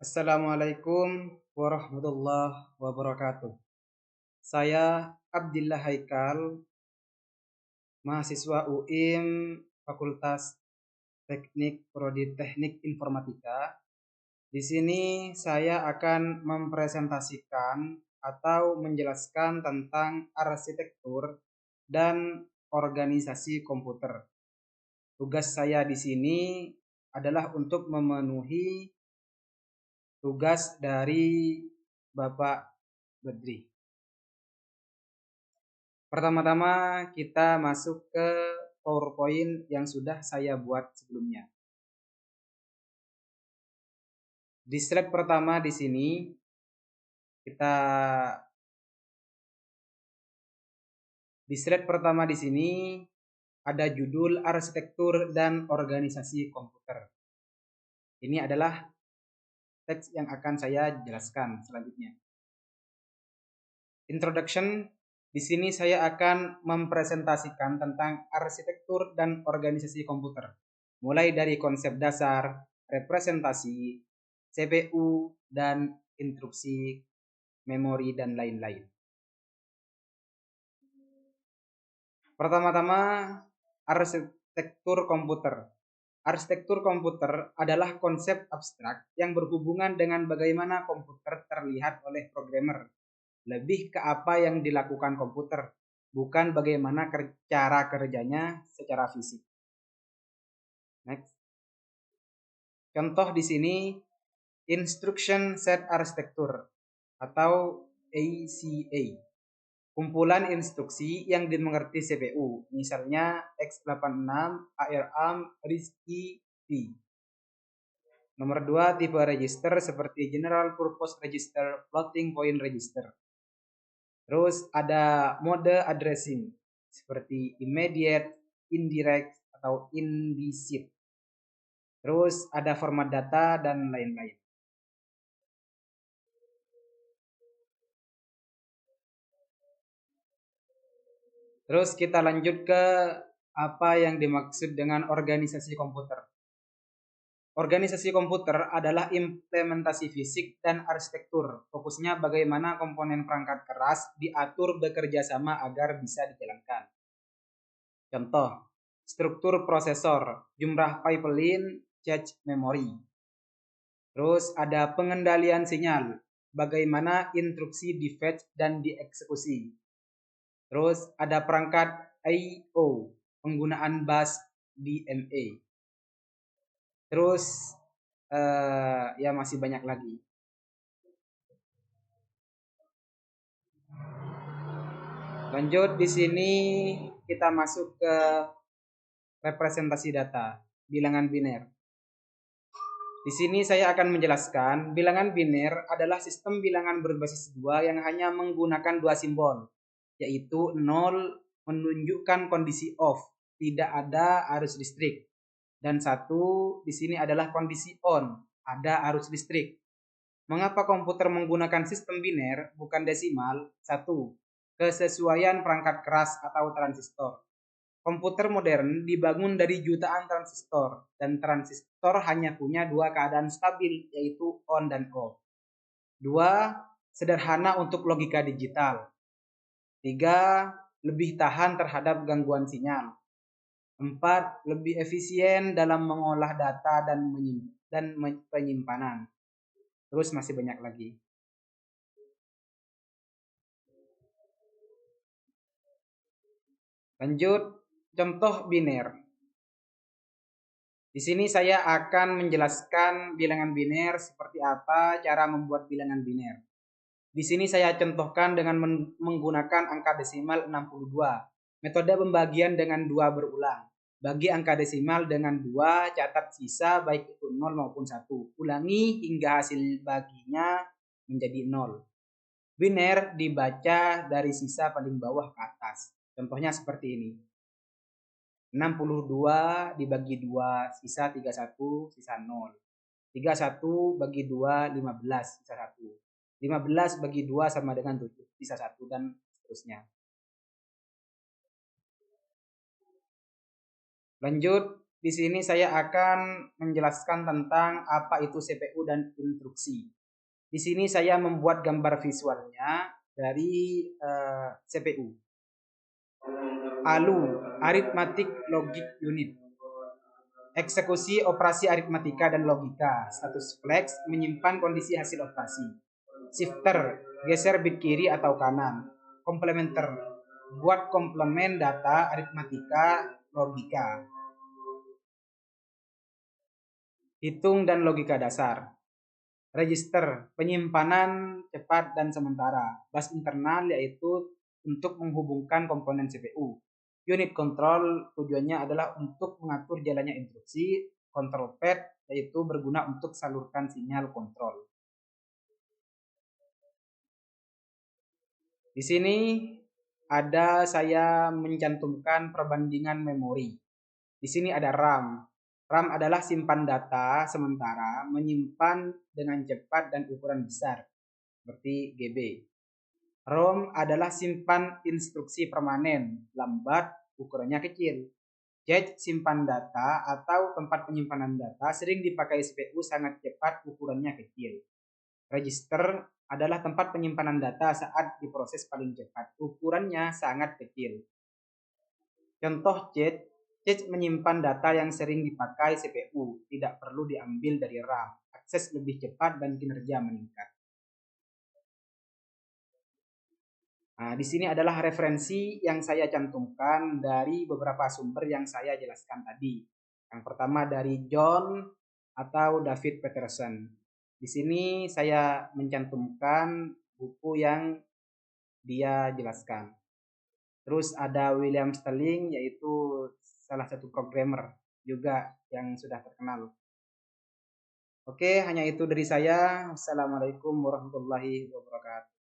Assalamualaikum warahmatullahi wabarakatuh. Saya Abdillah Haikal, mahasiswa UIM Fakultas Teknik Prodi Teknik Informatika. Di sini saya akan mempresentasikan atau menjelaskan tentang arsitektur dan organisasi komputer. Tugas saya di sini adalah untuk memenuhi tugas dari Bapak Bedri. Pertama-tama kita masuk ke PowerPoint yang sudah saya buat sebelumnya. Di slide pertama di sini ada judul arsitektur dan organisasi komputer. Ini adalah teks yang akan saya jelaskan selanjutnya. Introduction. Di sini saya akan mempresentasikan tentang arsitektur dan organisasi komputer. Mulai dari konsep dasar, representasi, CPU, dan instruksi, memori, dan lain-lain. Pertama-tama, arsitektur komputer. Arsitektur komputer adalah konsep abstrak yang berhubungan dengan bagaimana komputer terlihat oleh programmer. Lebih ke apa yang dilakukan komputer, bukan bagaimana cara kerjanya secara fisik. Next. Contoh di sini Instruction Set Architecture atau ACA. Kumpulan instruksi yang dimengerti CPU, misalnya x86, ARM, RISC-V. Nomor 2, tipe register seperti General Purpose Register, Floating Point Register. Terus ada mode addressing seperti immediate, indirect, atau indicit. Terus ada format data dan lain-lain. Terus kita lanjut ke apa yang dimaksud dengan organisasi komputer. Organisasi komputer adalah implementasi fisik dan arsitektur. Fokusnya bagaimana komponen perangkat keras diatur bekerja sama agar bisa dijalankan. Contoh, struktur prosesor, jumlah pipeline, cache memori. Terus ada pengendalian sinyal, bagaimana instruksi di-fetch dan dieksekusi. Terus ada perangkat I/O, penggunaan bus DMA. Terus ya masih banyak lagi. Lanjut di sini kita masuk ke representasi data, bilangan biner. Di sini saya akan menjelaskan bilangan biner adalah sistem bilangan berbasis 2 yang hanya menggunakan 2 simbol, yaitu 0 menunjukkan kondisi off, tidak ada arus listrik, dan 1 di sini adalah kondisi on, ada arus listrik. Mengapa komputer menggunakan sistem biner bukan desimal? 1. Kesesuaian perangkat keras atau transistor. Komputer modern dibangun dari jutaan transistor, dan transistor hanya punya 2 keadaan stabil, yaitu on dan off. 2. Sederhana untuk logika digital. 3. Lebih tahan terhadap gangguan sinyal. 4. Lebih efisien dalam mengolah data dan penyimpanan. Terus masih banyak lagi. Lanjut, contoh biner. Di sini saya akan menjelaskan bilangan biner seperti apa cara membuat bilangan biner. Di sini saya contohkan dengan menggunakan angka desimal 62. Metode pembagian dengan 2 berulang. Bagi angka desimal dengan 2, catat sisa baik itu 0 maupun 1. Ulangi hingga hasil baginya menjadi 0. Biner dibaca dari sisa paling bawah ke atas. Contohnya seperti ini. 62 dibagi 2, sisa 31, sisa 0. 31 bagi 2, 15, sisa 1. 15 bagi 2 sama dengan 7, sisa 1, dan seterusnya. Lanjut, di sini saya akan menjelaskan tentang apa itu CPU dan instruksi. Di sini saya membuat gambar visualnya dari CPU. ALU, Arithmetic Logic Unit. Eksekusi operasi aritmatika dan logika. Status flex, menyimpan kondisi hasil operasi. Shifter, geser bit kiri atau kanan. Komplementer, buat komplement data aritmatika logika. Hitung dan logika dasar. Register, penyimpanan cepat dan sementara. Bus internal yaitu untuk menghubungkan komponen CPU. Unit control tujuannya adalah untuk mengatur jalannya instruksi. Control pad yaitu berguna untuk salurkan sinyal kontrol. Di sini ada saya mencantumkan perbandingan memori. Di sini ada RAM. RAM adalah simpan data sementara, menyimpan dengan cepat dan ukuran besar, seperti GB. ROM adalah simpan instruksi permanen, lambat, ukurannya kecil. Cache simpan data atau tempat penyimpanan data sering dipakai CPU, sangat cepat, ukurannya kecil. Register adalah tempat penyimpanan data saat diproses paling cepat, ukurannya sangat kecil. Contoh cache, cache menyimpan data yang sering dipakai CPU, tidak perlu diambil dari RAM, akses lebih cepat dan kinerja meningkat. Nah, di sini adalah referensi yang saya cantumkan dari beberapa sumber yang saya jelaskan tadi. Yang pertama dari John atau David Peterson. Di sini saya mencantumkan buku yang dia jelaskan. Terus ada William Sterling, yaitu salah satu programmer juga yang sudah terkenal. Oke, hanya itu dari saya. Wassalamualaikum warahmatullahi wabarakatuh.